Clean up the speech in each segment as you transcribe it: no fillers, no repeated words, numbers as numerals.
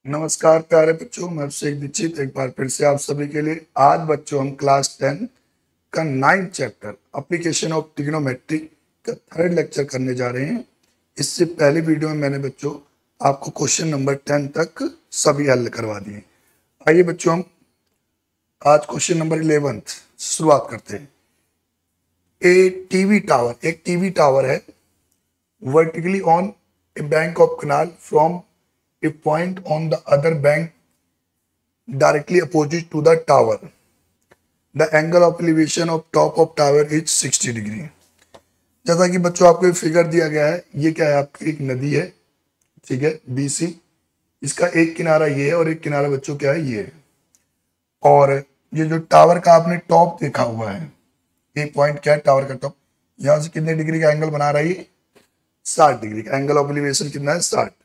नमस्कार प्यारे बच्चों, मैं अभिषेक दीक्षित एक बार फिर से आप सभी के लिए। आज बच्चों हम क्लास 10 का 9th chapter application of trigonometry का 3rd लेक्चर करने जा रहे हैं। इससे पहले वीडियो में मैंने बच्चों आपको क्वेश्चन नंबर 10 तक सभी हल करवा दिए। आइए बच्चों हम आज क्वेश्चन नंबर 11 शुरुआत करते हैं। एक टीवी टावर है vertically on a bank of canal from a point on the other bank directly opposite to the tower. The angle of elevation of top of tower is 60 degree. जैसा कि बच्चों आपको एक फिगर दिया गया है, ये क्या है, आपकी एक नदी है, ठीक है, BC। इसका एक किनारा ये है और एक किनारा बच्चों क्या है, ये है। और ये जो टावर का आपने टॉप देखा हुआ है, एक पॉइंट क्या है, टावर का टॉप, यहां से कितने डिग्री का एंगल बना रहा है, 60 डिग्री का एंगल ऑफ एलिवेशन कितना है, 60।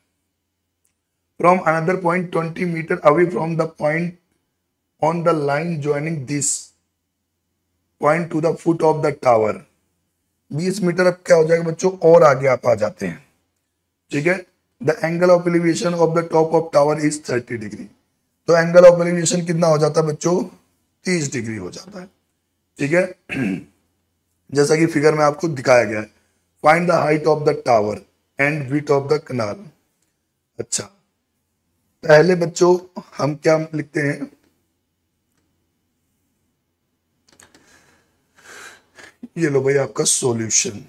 From another point 20 meter away from the point on the line joining this point to the foot of the tower। 20 metre अब क्या हो जाएगा बच्चों, और आगे आप आ जाते हैं, ठीक है। The angle of elevation of the top of tower is 30 degree. तो एंगल ऑफ एलिवेशन कितना हो जाता है बच्चों, 30 डिग्री हो जाता है, ठीक है। जैसा कि फिगर में आपको दिखाया गया है। Find the height of the tower and width of the canal. अच्छा, पहले बच्चों हम क्या लिखते हैं, ये लो भाई आपका सॉल्यूशन।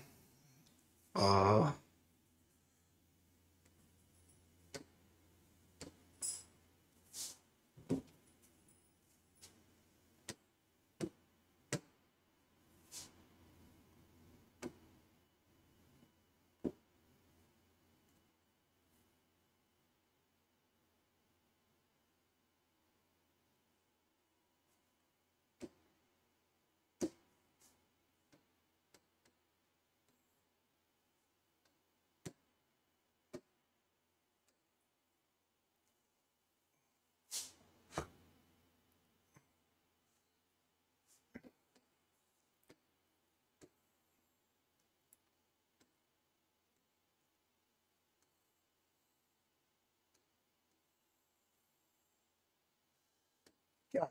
क्या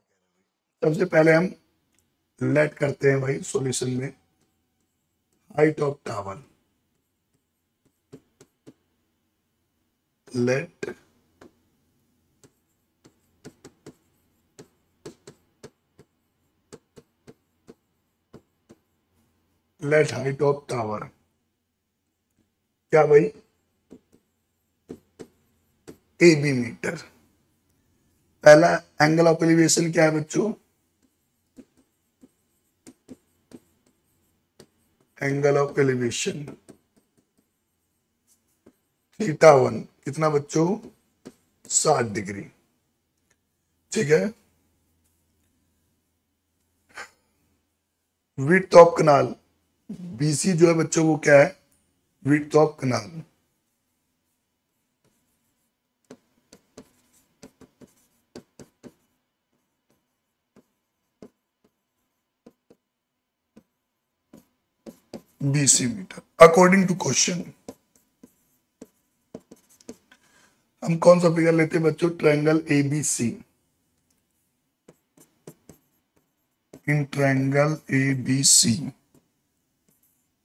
सबसे पहले हम लेट करते हैं भाई सॉल्यूशन में height of tower. Let height of tower क्या भाई, AB मीटर। पहला एंगल ऑफ एलिवेशन क्या है बच्चों, एंगल ऑफ एलिवेशन θ1 कितना बच्चों, 60 डिग्री, ठीक है। विड्थ ऑफ कनाल BC जो है बच्चों वो क्या है, width of canal. BC metre. According to question हम कौन सा फिगर लेते हैं बच्चों, triangle ABC। In triangle ABC,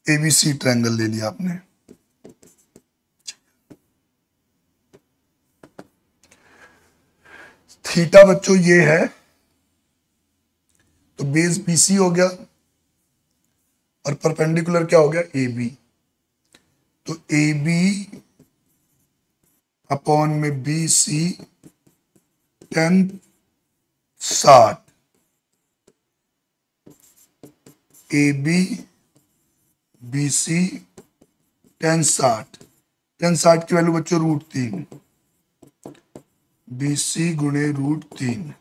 ABC triangle ले लिया आपने। थीटा बच्चों ये है, तो बेस BC हो गया और परपेंडिकुलर क्या हो गया, AB। तो AB अपॉन में BC tan 60, AB BC tan 60। tan 60 की वैल्यू बच्चों √3, BC गुणे √3।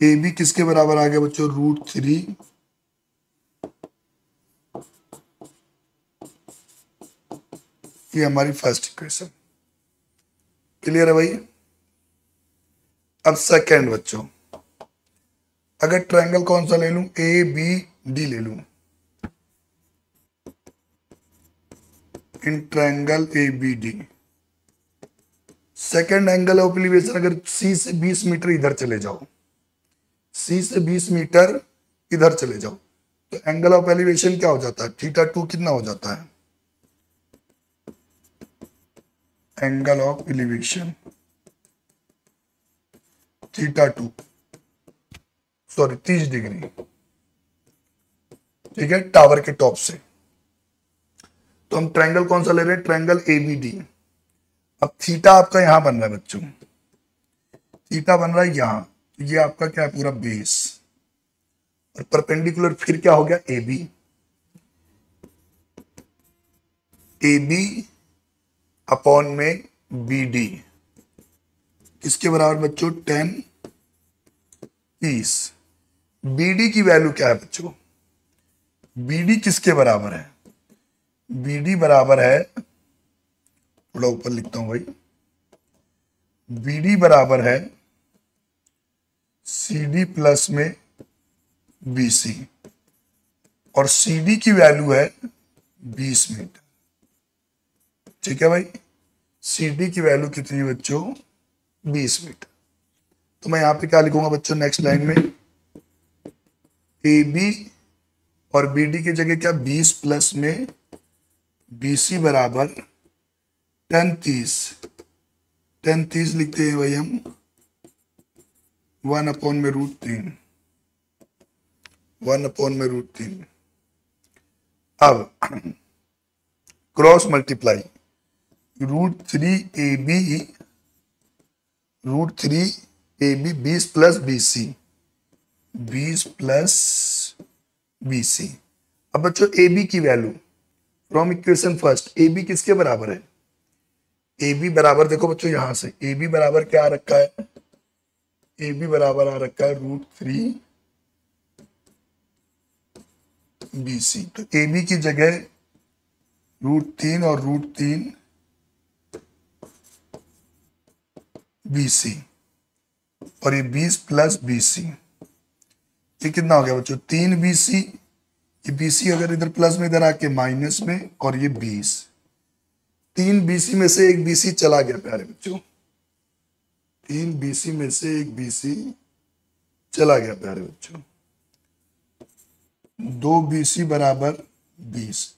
AB किसके बराबर आ गया बच्चों, √3। ये हमारी फर्स्ट इक्वेशन। क्लियर है भाई। अब सेकेंड बच्चों, अगर ट्रायंगल कौन सा ले लूं, ABD ले लूं, in triangle ABD second angle of elevation, अगर सी से 20 मीटर इधर चले जाओ, सी से 20 मीटर इधर चले जाओ, तो एंगल ऑफ एलिवेशन क्या हो जाता है, θ2 कितना हो जाता है, angle of elevation θ2, sorry 30 degree, ठीक है, टावर के टॉप से। तो हम ट्रायंगल कौन सा ले रहे हैं, ट्रायंगल एबीडी। अब थीटा आपका यहां बन रहा है बच्चों, थीटा बन रहा है यहां, तो ये आपका क्या है, पूरा बेस, और परपेंडिकुलर फिर क्या हो गया, AB, AB अपॉन में BD, किसके बराबर बच्चों, 10 30। BD की वैल्यू क्या है बच्चों, BD किसके बराबर है, BD बराबर है, थोड़ा ऊपर लिखता हूं भाई, BD बराबर है CD प्लस में BC, और CD की वैल्यू है 20 मीटर, ठीक है भाई। CD की वैल्यू कितनी है बच्चों, 20 मीटर। तो मैं यहां पे क्या लिखूंगा बच्चों, नेक्स्ट लाइन में AB और BD की जगह क्या, 20 प्लस में BC बराबर 10 30 लिखते हैं भाई हम, 1/√3, 1/√3। अब cross multiply, √3AB 20 plus BC। अब बच्चों AB की value from equation first, AB किसके बराबर है, AB बराबर देखो बच्चों यहां से, AB बराबर क्या आ रखा है, AB बराबर आ रखा है √3BC। तो AB की जगह √3 और √3BC, और ये 20 प्लस BC, ये कितना हो गया बच्चों, 3BC, ये BC अगर इधर प्लस में, इधर आके माइनस में, और ये 20, 3BC में से एक BC चला गया प्यारे बच्चों, 3BC में से एक BC चला गया प्यारे बच्चों, 2BC बराबर 20,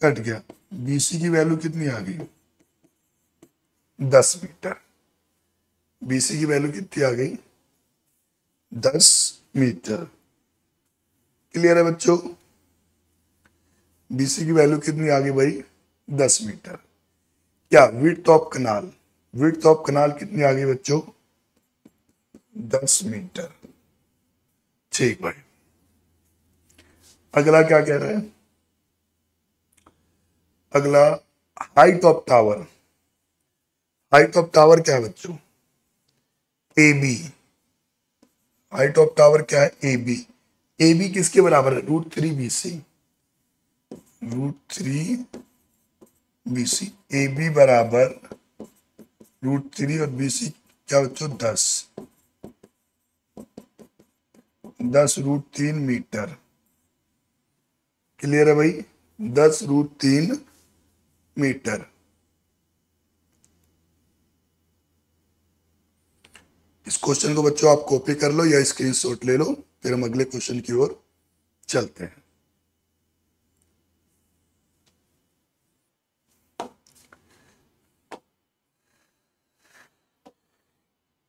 कट गया, BC की वैल्यू कितनी आ गई, 10 मीटर, BC की वैल्यू कितनी आ गई, 10 मीटर। क्लियर है बच्चों, BC की वैल्यू कितनी आ गई भाई, 10 मीटर। क्या width of canal, width of canal कितनी आ गई बच्चों, 10 मीटर, ठीक भाई। अगला क्या कह रहा है, अगला height of tower, height of tower क्या है बच्चों, AB, हाइट ऑफ टावर क्या है, AB, AB किसके बराबर है, √3BC, √3BC, AB बराबर √3 और BC क्या बच्चों, 10 √3 मीटर। क्लियर है भाई, 10 √3 मीटर। इस क्वेश्चन को बच्चों आप कॉपी कर लो या स्क्रीनशॉट ले लो, फिर हम अगले क्वेश्चन की ओर चलते हैं।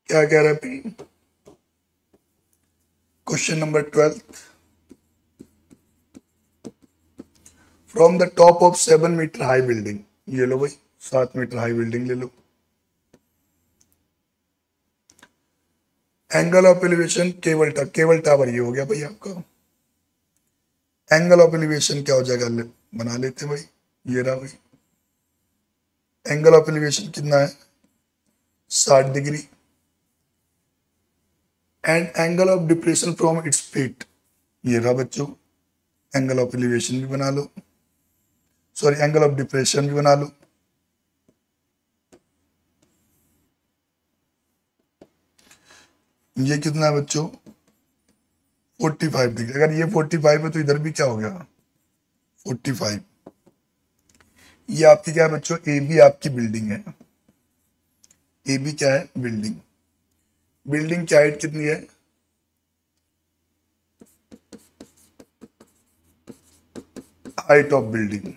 क्या कह रहा है पी, question number 12, from the top of 7 metre high building, ये लो भाई 7 मीटर हाई बिल्डिंग ले लो, एंगल ऑफ एलिवेशन केवल टावर, ये हो गया भाई आपका, एंगल ऑफ एलिवेशन क्या हो जाएगा, बना लेते भाई, ये रहा भाई, एंगल ऑफ एलिवेशन कितना है, 60 degree, and angle of depression from its feet, ये रहा बच्चों, एंगल ऑफ एलिवेशन भी बना लो, सॉरी एंगल ऑफ डिप्रेशन भी बना लो। ये कितना है बच्चों, 45 डिग्री, अगर ये 45 है तो इधर भी क्या हो गया, 45। ये आपकी क्या है बच्चों, AB आपकी बिल्डिंग है, ए बी क्या है? बिल्डिंग। बिल्डिंग की हाइट कितनी है? Height of building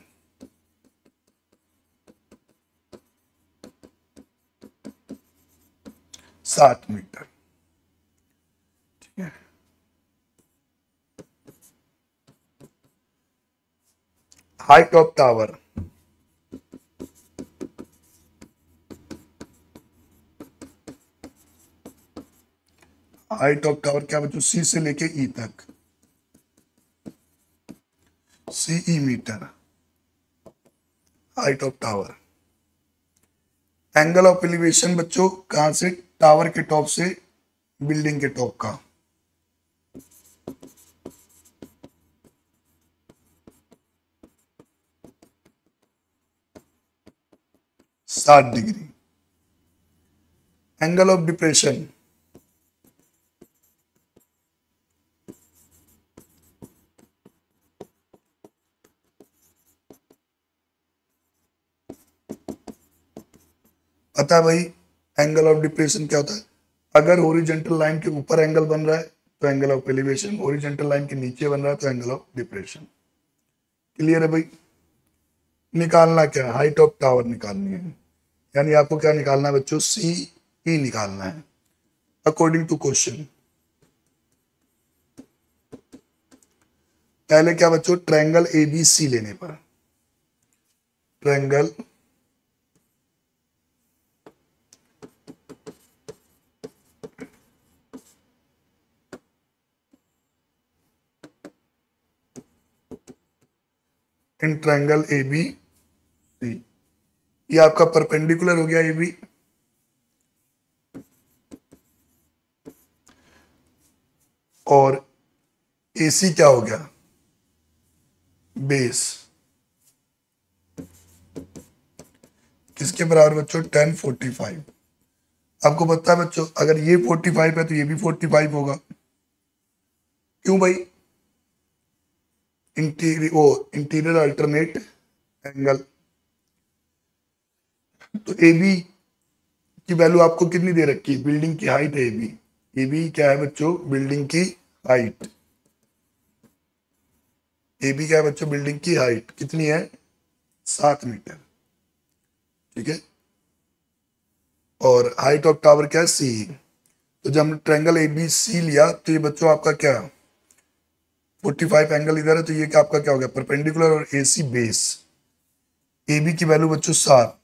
7 metre. ठीक है। Height of tower, height of tower क्या बच्चों? सी से लेके ई तक, C E metre height of tower. Angle of elevation बच्चों कहां से? टावर के टॉप से बिल्डिंग के टॉप का, 60 डिग्री। एंगल ऑफ डिप्रेशन, पता है भाई एंगल ऑफ डिप्रेशन क्या होता है? अगर हॉरिजॉन्टल लाइन के ऊपर एंगल बन रहा है तो angle of elevation, horizontal line के नीचे बन रहा है तो एंगल ऑफ डिप्रेशन। क्लियर है भाई? निकालना क्या है? हाइट ऑफ टावर निकालनी है, यानी आपको क्या निकालना है बच्चों? सी ई निकालना है अकॉर्डिंग टू क्वेश्चन। पहले क्या बच्चों? ट्रायंगल ए बी सी लेने पर, triangle in triangle A B C, ये आपका परपेंडिकुलर हो गया ए बी, और ए सी क्या हो गया? बेस। किसके बराबर बच्चों? 1045। आपको पता है बच्चों अगर ये 45 है तो ये भी 45 होगा। क्यों भाई? Interior alternate angle. तो ए बी की वैल्यू आपको कितनी दे रखी है? बिल्डिंग की हाइट है ए बी। ए बी क्या है बच्चों? बिल्डिंग की हाइट। ए बी क्या है बच्चों? बिल्डिंग की हाइट कितनी है? 7 मीटर। ठीक है। और हाइट ऑफ टावर क्या है? सी। तो जब हमने ट्रायंगल ए बी सी लिया तो ये बच्चों आपका क्या? 45 एंगल इधर है तो ये क्या आपका क्या हो गया? परपेंडिकुलर, और ए सी बेस। ए बी की वैल्यू बच्चों 7,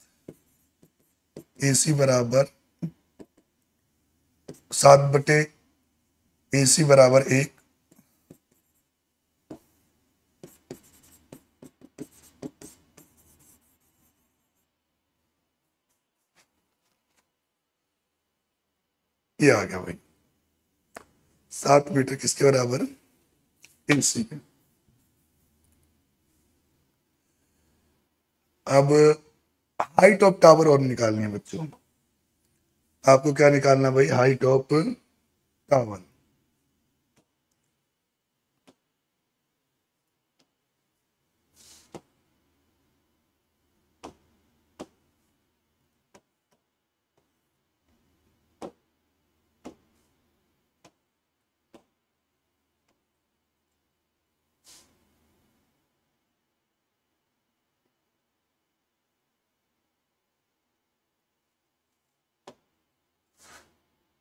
ए सी बराबर 7 बटे ए सी बराबर 1। ये आ गया भाई 7 मीटर किसके बराबर? ए सी के। अब हाइट ऑफ टावर और निकालनी है बच्चों। आपको क्या निकालना है भाई? Height of tower.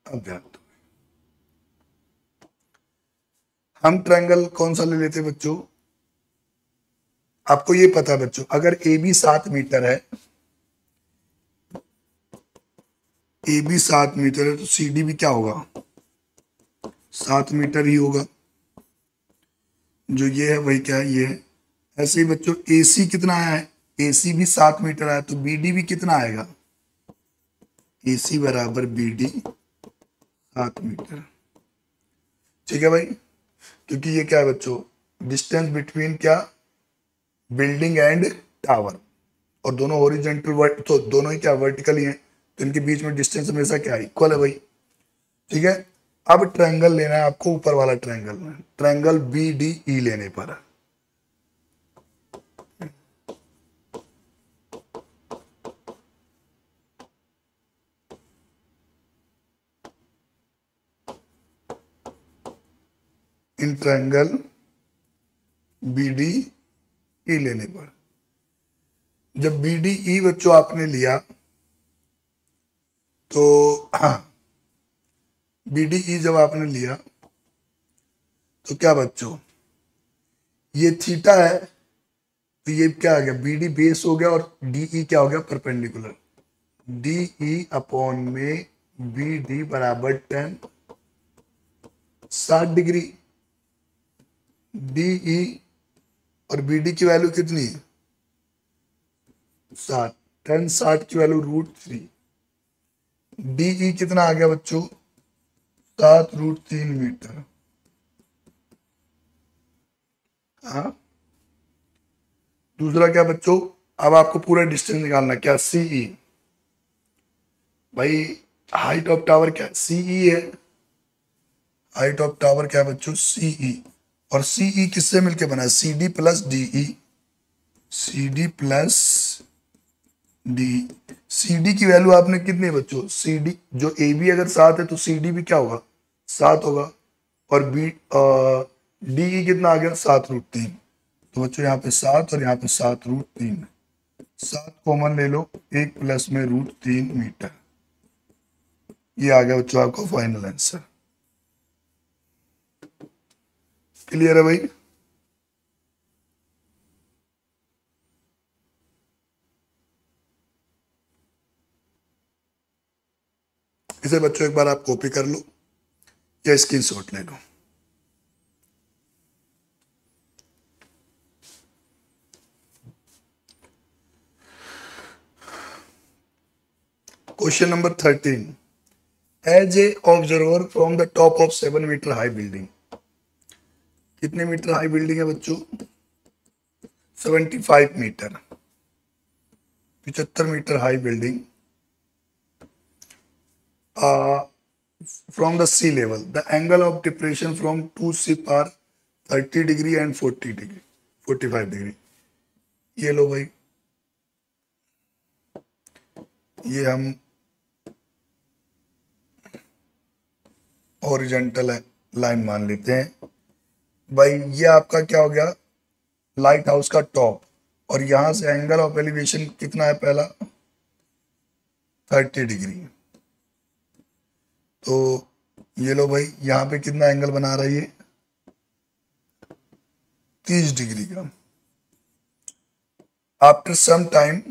अब ध्यान दो, हम ट्रायंगल कौन सा ले लेते हैं बच्चों? आपको ये पता है बच्चों अगर ए बी 7 मीटर है, ए बी 7 मीटर है तो सी डी भी क्या होगा? 7 मीटर ही होगा। जो ये है वही क्या है? ये है। ऐसे ही बच्चों ए सी कितना आया है? ए सी भी 7 मीटर आया तो बी डी भी कितना आएगा? ए सी बराबर बी डी 7 मीटर। ठीक है भाई, क्योंकि ये क्या है बच्चों? डिस्टेंस बिटवीन क्या? Building and tower. और दोनों हॉरिजॉन्टल, तो दोनों ही क्या? वर्टिकल ही हैं, तो इनके बीच में डिस्टेंस हमेशा क्या? इक्वल है भाई। ठीक है। अब ट्रायंगल लेना है आपको, ऊपर वाला ट्रायंगल में, ट्रायंगल बी डी ई लेने पर। In triangle B D E लेने पर। जब बी डी ई बच्चों आपने लिया तो बी डी ई जब आपने लिया तो क्या बच्चों, ये थीटा है तो ये क्या आ गया, बी डी बेस हो गया और डी ई क्या हो गया, परपेंडिकुलर। डी ई अपॉन में बी डी बराबर 60 डिग्री। डी ई और बी डी की वैल्यू कितनी है, 60। 60 की वैल्यू √3। डी ई कितना आ गया बच्चों, 7√3 मीटर। हाँ, दूसरा क्या बच्चों, अब आपको पूरा डिस्टेंस निकालना, क्या सीई, भाई हाइट ऑफ टावर क्या सीई है, हाइट ऑफ टावर क्या है बच्चों, सीई। और सीई किससे मिलके बना है, C D plus D E, C D plus D. C D की वैल्यू आपने कितनी है बच्चों, सी डी जो ए बी अगर 7 है तो सी डी भी क्या होगा, 7 होगा। और बी डी कितना आ गया, 7√3। तो बच्चों यहाँ पे 7 और यहाँ पे 7√3, 7 कॉमन ले लो, 1 प्लस में √3 मीटर। ये आ गया बच्चों आपका फाइनल आंसर। क्लियर है भाई। इसे बच्चों एक बार आप कॉपी कर लो या स्क्रीनशॉट ले लो। Question number 13, as a observer from the top of 7 metre high building. कितने मीटर हाई बिल्डिंग है बच्चों, 75 metre, 75 metre high building from the sea level. The angle of depression from two ship are 30 degree and 40 degree, 45 degree. ये लो भाई, ये हम horizontal line मान लेते हैं भाई। ये आपका क्या हो गया, लाइट हाउस का टॉप, और यहां से एंगल ऑफ एलिवेशन कितना है, पहला 30 डिग्री। तो ये लो भाई, यहाँ पे कितना एंगल बना रहा है ये, 30 डिग्री का। After some time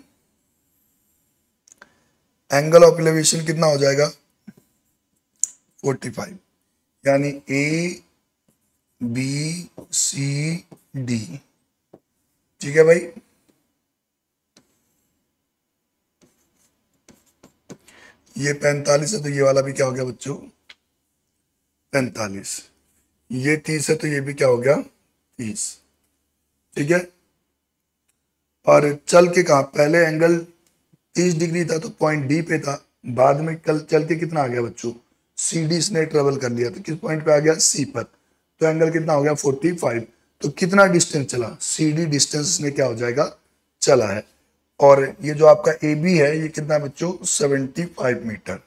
angle of elevation कितना हो जाएगा, 45। यानी ए बी सी डी, ठीक है भाई। ये 45 है तो ये वाला भी क्या हो गया बच्चों, 45। ये 30 है तो ये भी क्या हो गया, 30, ठीक है। और चल के कहा, पहले एंगल 30 डिग्री था तो पॉइंट डी पे था, बाद में कल चल के कितना आ गया बच्चों, सी डी इसने ट्रेवल कर लिया तो किस पॉइंट पे आ गया, सी पर। तो एंगल कितना हो गया, 45। तो कितना डिस्टेंस चला, सी डी डिस्टेंस इसने क्या हो जाएगा, चला है। और ये जो आपका ए बी है ये कितना है बच्चों, 75 मीटर।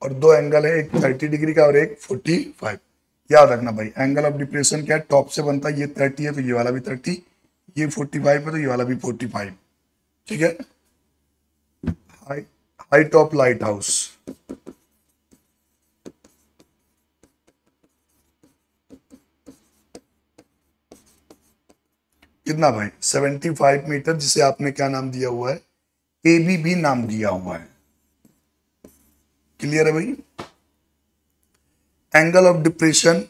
और दो एंगल है, एक 30 डिग्री का और एक 45। याद रखना भाई, एंगल ऑफ डिप्रेशन क्या है, टॉप से बनता है, ये 30 है तो ये वाला भी 30, ये 45 है तो ये वाला भी 45, ठीक है। हाइट ऑफ लाइट हाउस, कितना भाई, 75 मीटर, जिसे आपने क्या नाम दिया हुआ है, ए बी भी नाम दिया हुआ है। क्लियर है भाई। एंगल ऑफ डिप्रेशन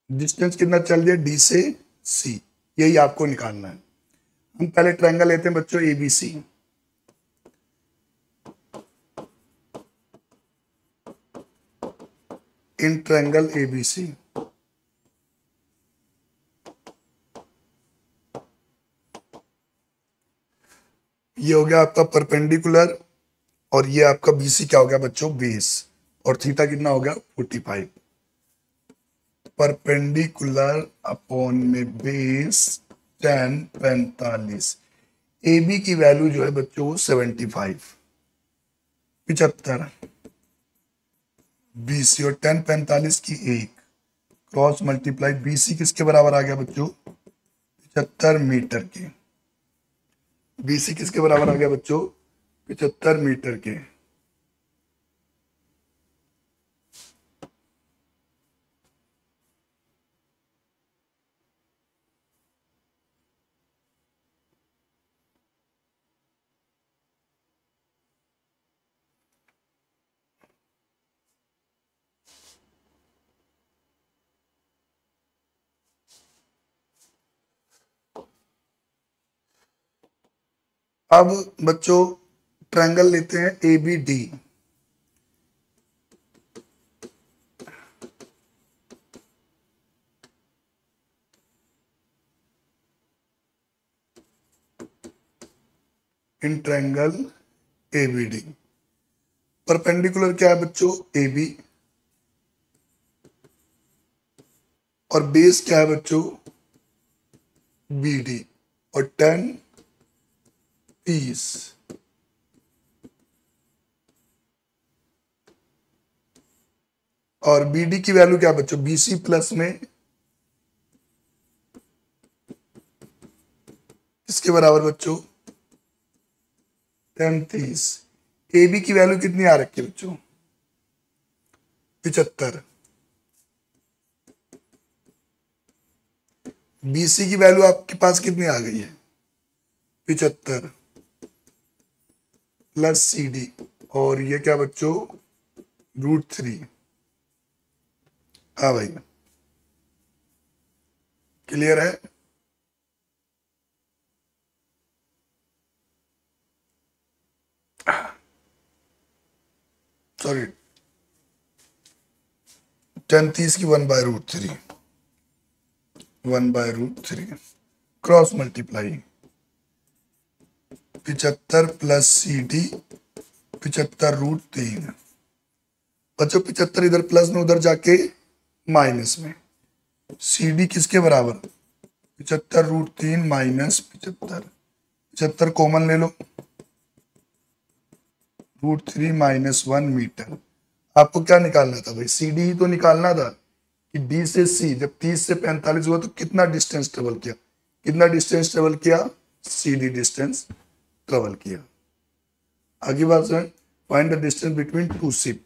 डिस्टेंस कितना चल दिया, डी से सी, यही आपको निकालना है। हम पहले ट्रायंगल लेते हैं बच्चों एबीसी। इन ट्रायंगल एबीसी ये हो गया आपका परपेंडिकुलर, और ये आपका बीसी क्या हो गया बच्चों, बेस, और थीटा कितना हो गया 45। परपेंडिकुलर अपॉन में बेस tan 45। ए बी की वैल्यू जो है बच्चों 75 75, बीसी और tan 45 की 1 क्रॉस मल्टीप्लाई, बीसी किसके बराबर आ गया बच्चों 75 मीटर के। बीसी किसके बराबर आ गया बच्चों 75 मीटर के। अब बच्चों ट्रायंगल लेते हैं A B D. In triangle A B D perpendicular क्या है बच्चों ए बी, और बेस क्या है बच्चों बी डी, और 10 30 और बी डी की वैल्यू क्या है बच्चों बीसी प्लस में किसके बराबर बच्चों 10 30। ए बी की वैल्यू कितनी आ रखी है बच्चों 75। बीसी की वैल्यू आपके पास कितनी आ गई है 75 प्लस सी डी, और ये क्या बच्चों √3। हाँ भाई क्लियर है। सॉरी 10 30 की 1/√3 1/√3 cross multiply 75 plus C D 75√3। बच्चों 75 इधर प्लस में उधर जाके माइनस में, सी डी किसके बराबर 75√3 माइनस 75, 75 कॉमन ले लो √3 माइनस 1 मीटर। आपको क्या निकालना था भाई सी डी ही तो निकालना था कि डी से सी जब 30 से 45 हुआ तो कितना डिस्टेंस ट्रेवल किया, कितना डिस्टेंस ट्रेवल किया सी डी डिस्टेंस ट्रेवल किया। आगे बात सुन, find the distance between two ship.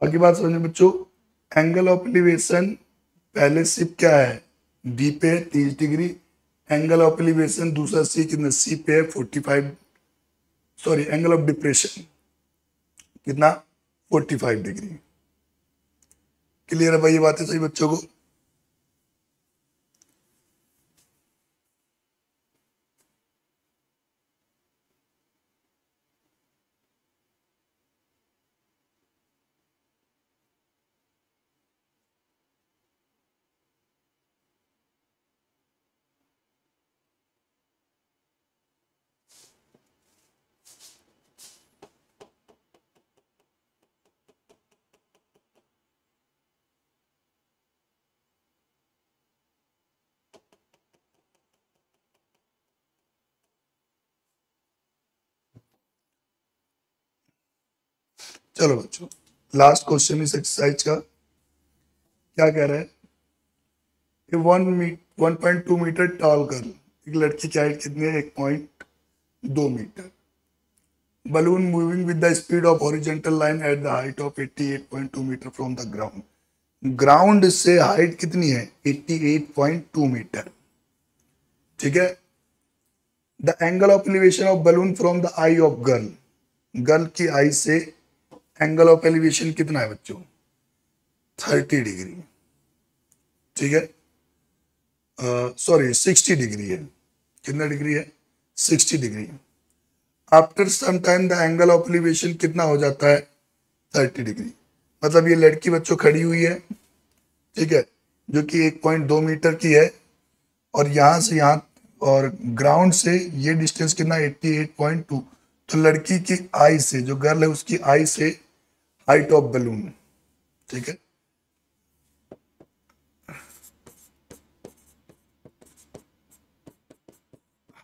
आगे बात समझे बच्चों, एंगल ऑफ एलिवेशन पहले शिप क्या है डी पे 30 डिग्री, एंगल ऑफ एलिवेशन दूसरा सी कितना सी पे है 45, सॉरी एंगल ऑफ डिप्रेशन कितना 45 डिग्री। क्लियर है भाई ये बातें सही बच्चों को। चलो बच्चों लास्ट क्वेश्चन इस एक्सरसाइज का क्या कह रहा है, 1.2 मीटर टॉल गर्ल, एक लड़की की हाइट कितनी है 1.2 metre, balloon moving with the speed of horizontal line at the height of 88.2 meter from the ground. Ground से हाइट कितनी है 88.2 मीटर। ठीक है। The angle of elevation of balloon from the I of girl, girl की आई से angle of elevation कितना है बच्चों 30 डिग्री। ठीक है, सॉरी 60 डिग्री है। कितना डिग्री है 60 degree. After some time the angle of elevation कितना हो जाता है 30 डिग्री। मतलब ये लड़की बच्चों खड़ी हुई है, ठीक है, जो कि 1.2 मीटर की है, और यहां से यहां और ग्राउंड से ये डिस्टेंस कितना 88.2। तो लड़की की आई से, जो गर्ल है उसकी आई से हाइट ऑफ बलून, ठीक है,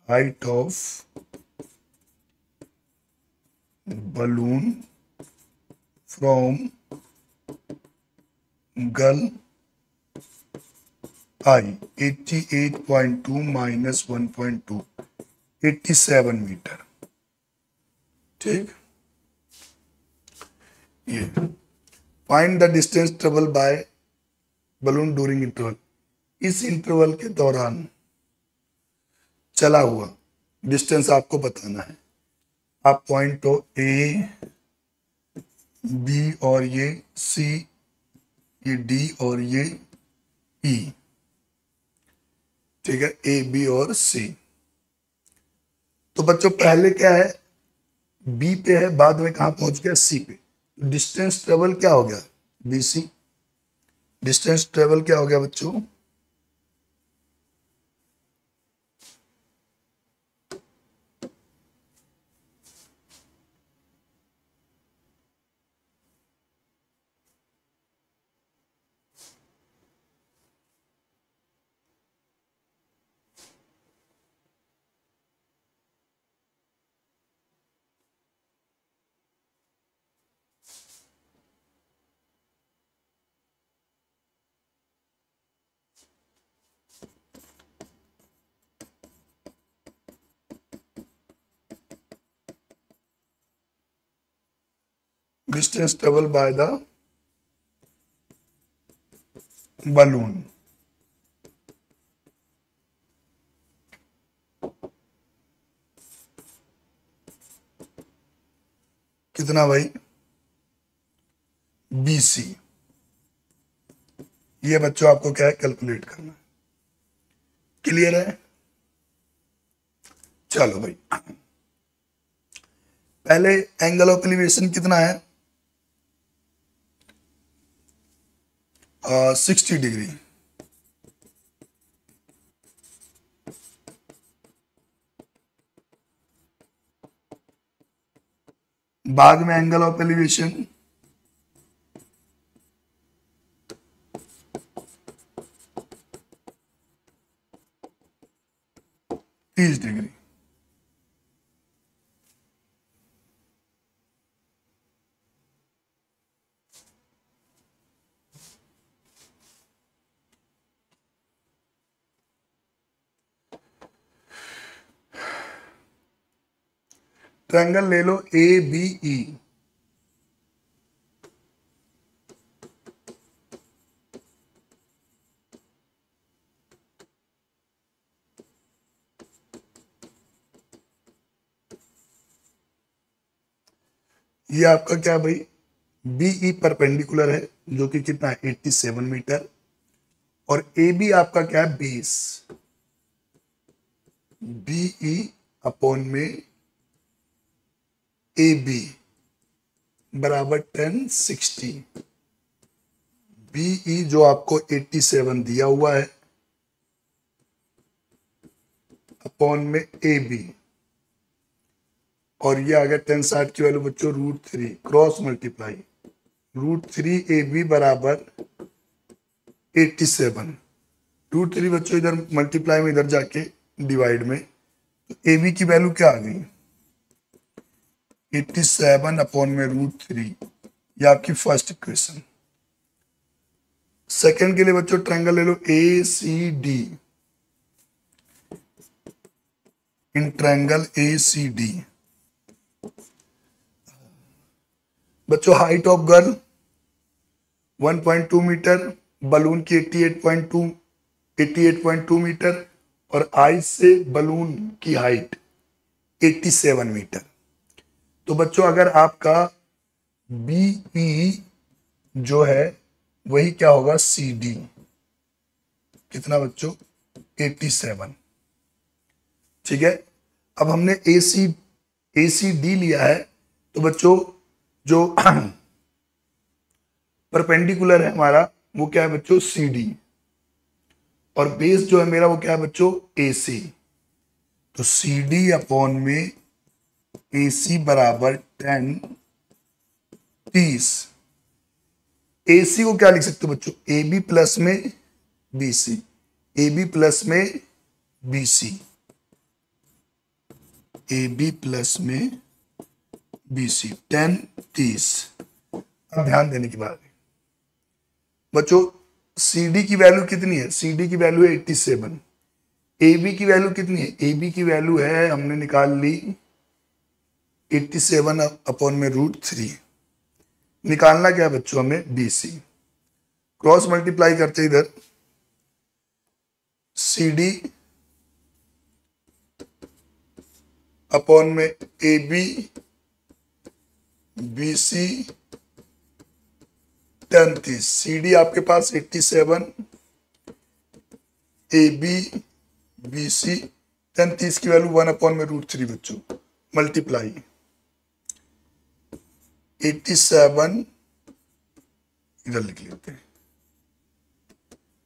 height of balloon from girl eye 88.2 minus 1.2 87 metre. ठीक, ये find the distance travel by balloon during interval. इस इंटरवल के दौरान चला हुआ डिस्टेंस आपको बताना है। आप पॉइंट हो ए बी और ये सी, ये डी और ये ई, ठीक है, ए बी और सी। तो बच्चों पहले क्या है बी पे है, बाद में कहां पहुंच गया सी पे। डिस्टेंस ट्रेवल क्या हो गया बी सी। डिस्टेंस ट्रेवल क्या हो गया बच्चों distance travel by the balloon. कितना भाई BC। ये बच्चों आपको क्या है कैलकुलेट करना। क्लियर है। चलो भाई, पहले एंगल ऑफ एलिवेशन कितना है 60 डिग्री। बाद में angle of elevation 30 degree. Triangle ले लो ABE। ये आपका क्या भाई BE परपेंडिकुलर है, जो कि कितना है 87 मीटर, और AB आपका क्या है बेस, BE अपॉन में AB बराबर 1060। BE जो आपको 87 दिया हुआ है अपॉन में AB, और ये आ गया 1060 की वैल्यू बच्चों √3 क्रॉस मल्टीप्लाई √3AB बराबर 87। √3 बच्चों इधर मल्टीप्लाई में इधर जाके डिवाइड में, तो AB की वैल्यू क्या आ गई 87 अपॉन में √3। ये आपकी फर्स्ट इक्वेशन। सेकंड के लिए बच्चों ट्रायंगल ले लो ACD। इन ट्रायंगल ACD बच्चों height of girl 1.2 metre, balloon की 88.2 मीटर, और आइस से बलून की हाइट 87 मीटर। तो बच्चों अगर आपका बीई जो है वही क्या होगा, सी डी, कितना बच्चों, 87। ठीक है, अब हमने ए सी डी लिया है, तो बच्चों जो परपेंडिकुलर है हमारा वो क्या है बच्चों, सी डी, और बेस जो है मेरा वो क्या है बच्चों, ए सी। तो सी डी अपॉन में ए सी बराबर 10, 30। ए सी को क्या लिख सकते हो बच्चों, ए बी प्लस में B C, A B plus में B C, A B plus में बी सी, 10, 30। अब ध्यान देने की बात है बच्चों, सी डी की वैल्यू कितनी है, सी डी की वैल्यू है 87। ए बी की वैल्यू कितनी है, ए बी की वैल्यू है हमने निकाल ली 87 अपॉन में √3। निकालना क्या है बच्चों हमें, बी सी। क्रॉस मल्टीप्लाई करते इधर, सी डी अपॉन में A B, B C, 10, 30। C D आपके पास 87, ए बी, बी सी, 10, 30 की वैल्यू 1 अपॉन में √3 बच्चों, मल्टीप्लाई 87, इधर लिख लेते हैं,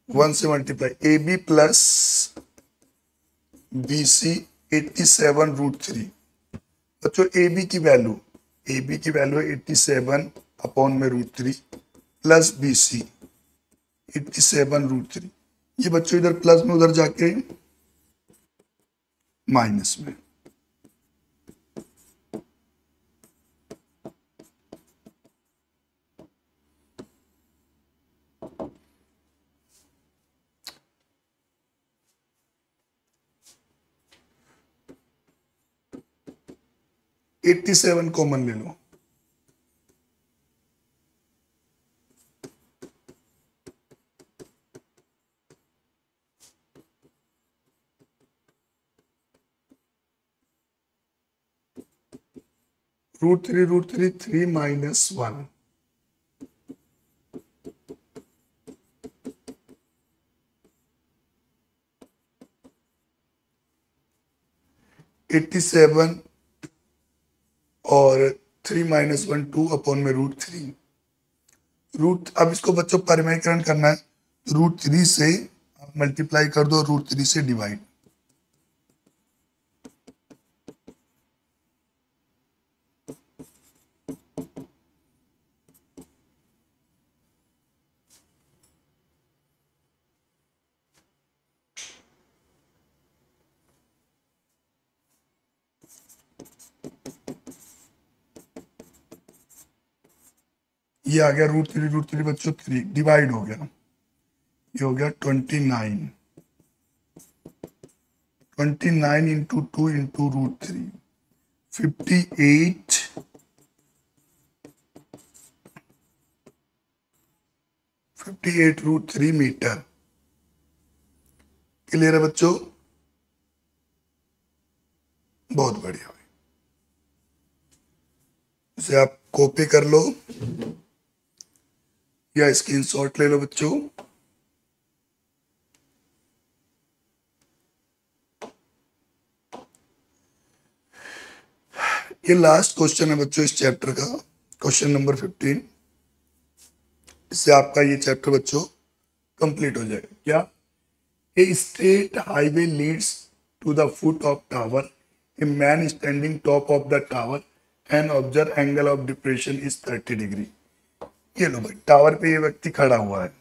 1 से multiply, A B plus B C 87 √3। बच्चों ए बी की वैल्यू है 87 अपॉन में √3 प्लस बी सी 87 √3। ये बच्चों इधर प्लस में, उधर जाके माइनस में। √87 कॉमन ले लो, √3 3 माइनस 1, 87 और 3 माइनस 1 2 अपॉन में √3। अब इसको बच्चों परिमेयकरण करना है, √3 से आप मल्टीप्लाई कर दो, √3 से डिवाइड। ये आ गया √3 बच्चों 3 डिवाइड हो गया, ये हो गया 29, 29 इंटू 2 इंटू √3, 58, 58 √3 मीटर। क्लियर है बच्चों, बहुत बढ़िया। इसे आप कॉपी कर लो या स्क्रीनशॉट ले लो बच्चों। ये लास्ट क्वेश्चन है बच्चों इस चैप्टर का, क्वेश्चन नंबर 15। इससे आपका ये चैप्टर बच्चों कंप्लीट हो जाएगा। क्या, a straight highway leads to the foot of tower, a man standing top of the tower and observe angle of depression is 30 degree. ये लो भाई, टावर पे ये व्यक्ति खड़ा हुआ है,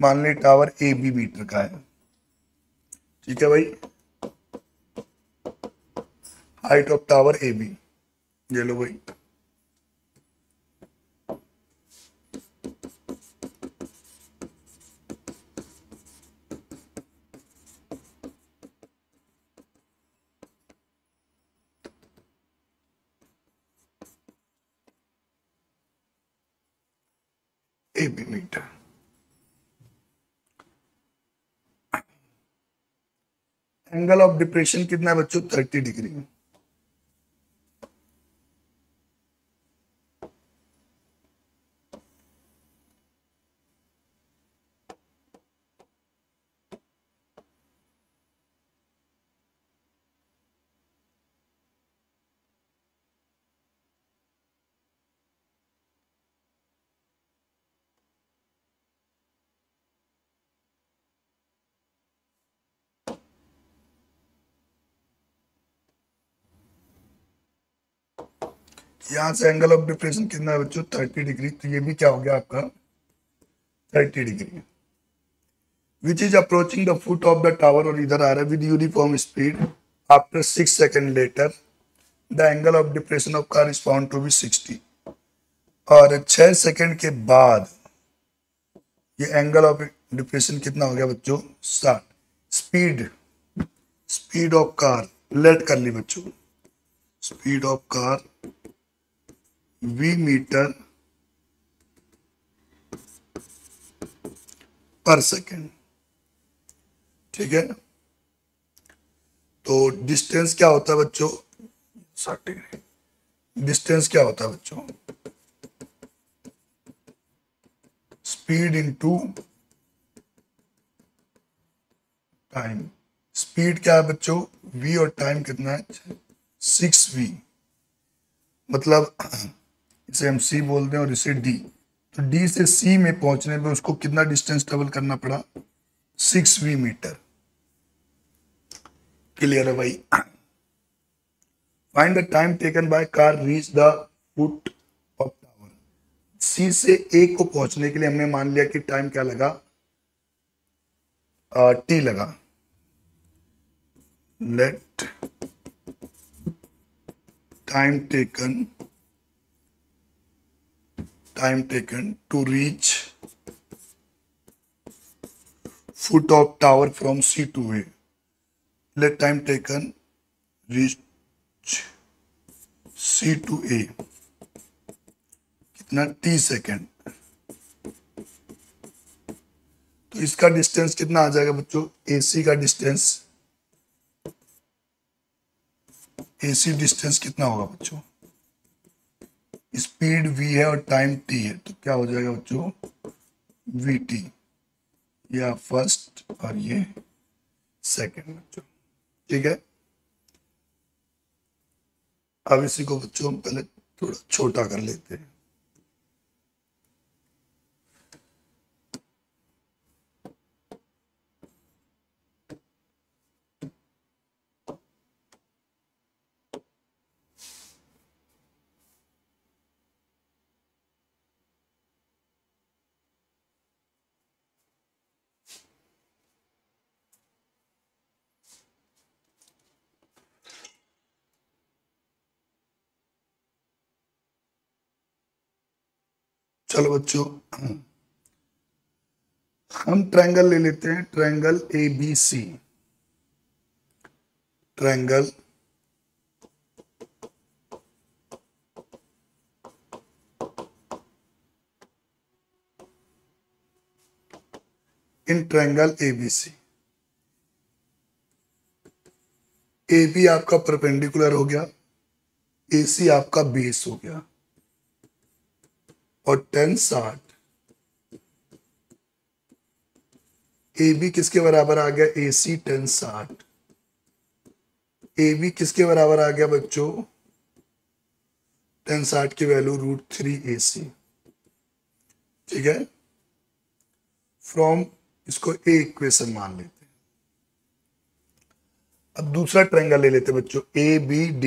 मान ली टावर ए बी मीटर का है, ठीक है भाई, height of tower A B, ये लो भाई। AB metre. Angle of depression कितना है बच्चों? 30 डिग्री। यहां से एंगल ऑफ डिप्रेशन कितना है बच्चों? 30 डिग्री। तो ये भी क्या हो गया आपका? 30 degree. Which is approaching the foot of the tower, और इधर आ रहा है with uniform speed after 6 second later the angle of depression of car is found to be 60। और 6 सेकेंड के बाद ये एंगल ऑफ डिप्रेशन कितना हो गया बच्चों? 60। Speed, speed of car let कर ली बच्चों, speed of car v metre per second. ठीक है, तो डिस्टेंस क्या होता है बच्चों? 60 डिग्री। डिस्टेंस क्या होता है बच्चों? Speed into time. स्पीड क्या है बच्चों? v, और टाइम कितना है? 6v। मतलब इसे हम c बोलते हैं और इसे d। तो d से c में पहुंचने में उसको कितना डिस्टेंस ट्रेवल करना पड़ा? 6v metre. क्लियर है भाई? Find the time taken by car reach the foot of tower. c से a को पहुंचने के लिए हमने मान लिया कि टाइम क्या लगा? t लगा। Let time taken to reach foot of tower from C to A. Let time taken reach C to A कितना? t second. तो इसका डिस्टेंस कितना आ जाएगा बच्चों? AC का डिस्टेंस, AC डिस्टेंस कितना होगा बच्चों? स्पीड v है और टाइम t है, तो क्या हो जाएगा बच्चों? vt, या फर्स्ट और ये सेकेंड बच्चों। ठीक है, अब इसी को बच्चों हम पहले थोड़ा छोटा कर लेते हैं। चलो बच्चों, हम ट्रायंगल ले लेते हैं, triangle ABC। Triangle in triangle ABC, AB आपका परपेंडिकुलर हो गया, AC आपका बेस हो गया, और 10-60। AB किसके बराबर आ गया? AC 10-60। AB किसके बराबर आ गया बच्चों? 10-60 की वैल्यू √3AC। ठीक है, फ्रॉम इसको ए इक्वेशन मान लेते हैं। अब दूसरा ट्रायंगल ले लेते हैं बच्चों, ABD।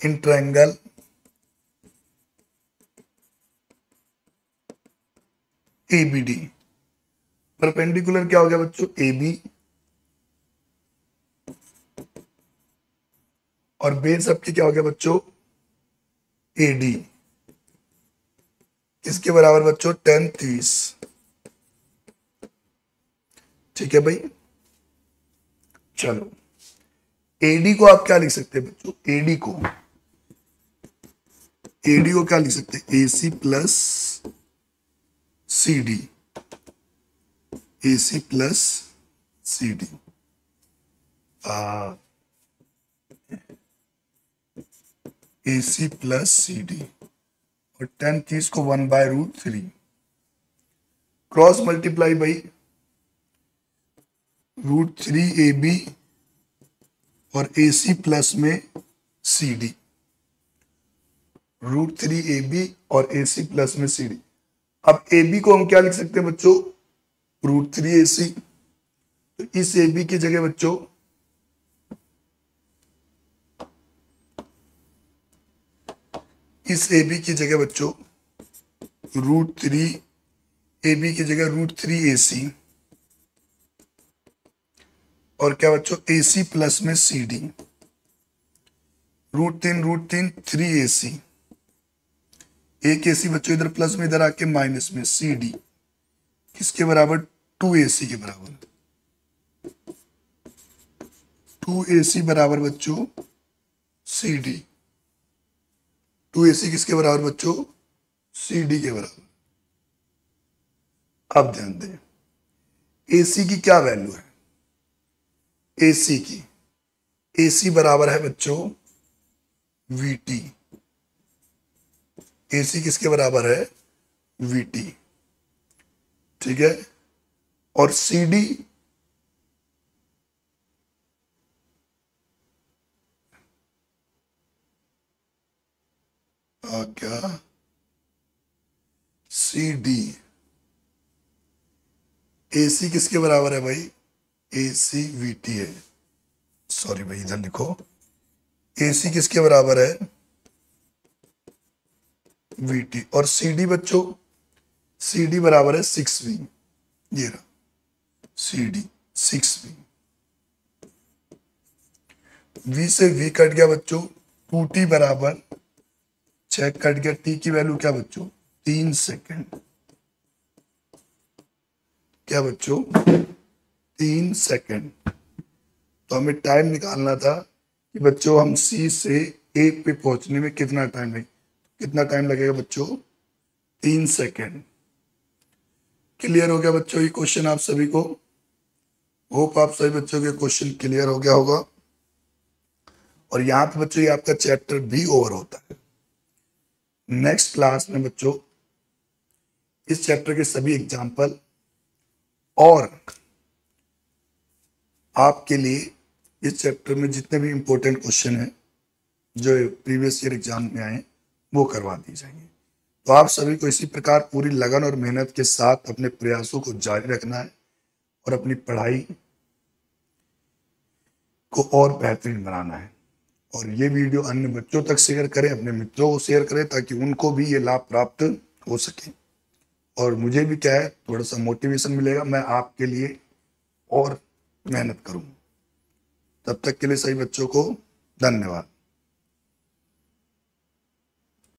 In triangle ABD perpendicular क्या हो गया बच्चों? AB, और बेस आपकी क्या हो गया बच्चों? AD। किसके बराबर बच्चों? 10-30। ठीक है भाई, चलो AD को आप क्या लिख सकते हैं बच्चों? AD को क्या लिख सकते हैं? AC प्लस सी डी, ए सी प्लस सी डी, ए सी प्लस सी डी, और 10 को 1/√3 क्रॉस मल्टीप्लाई बाई √3 AB और ए सी प्लस में सी डी, √3 AB और ए सी प्लस में सी डी। अब ए बी को हम क्या लिख सकते हैं बच्चों, √3AC। तो इस ए बी की जगह बच्चों √3AB की जगह √3AC और क्या बच्चों ए सी प्लस में सी डी, √3 3AC, एक AC बच्चों इधर प्लस में, इधर आके माइनस में, सी डी किसके बराबर, 2AC के बराबर। 2AC बराबर बच्चों सी डी, 2AC किसके बराबर बच्चों, सी डी के बराबर। अब ध्यान दें, AC की क्या वैल्यू है, AC की, AC बराबर है बच्चों VT, AC किसके बराबर है, VT, ठीक है। और CD क्या, CD, AC किसके बराबर है भाई, AC VT है, सॉरी भाई इधर लिखो, AC किसके बराबर है, VT, और CD बच्चों, CD बराबर है 6V, ये रहा CD 6V, V से V कट गया बच्चों, 2T बराबर 6 कट गया, T की वैल्यू क्या बच्चों, 3 सेकेंड, क्या बच्चों 3 सेकेंड। तो हमें टाइम निकालना था कि बच्चों हम C से A पे पहुंचने में कितना टाइम लगेगा, कितना टाइम लगेगा बच्चों, 3 सेकेंड। क्लियर हो गया बच्चों ये क्वेश्चन आप सभी को, होप आप सभी बच्चों के क्वेश्चन क्लियर हो गया होगा। और यहाँ पे बच्चों ये आपका चैप्टर भी ओवर होता है। नेक्स्ट क्लास में बच्चों इस चैप्टर के सभी एग्जाम्पल और आपके लिए इस चैप्टर में जितने भी इंपॉर्टेंट क्वेश्चन हैं जो प्रीवियस ईयर एग्जाम में आए वो करवा दी जाएंगे। तो आप सभी को इसी प्रकार पूरी लगन और मेहनत के साथ अपने प्रयासों को जारी रखना है और अपनी पढ़ाई को और बेहतरीन बनाना है। और ये वीडियो अन्य बच्चों तक शेयर करें, अपने मित्रों को शेयर करें ताकि उनको भी ये लाभ प्राप्त हो सके। और मुझे भी क्या है, थोड़ा सा मोटिवेशन मिलेगा, मैं आपके लिए और मेहनत करूँ। तब तक के लिए सभी बच्चों को धन्यवाद।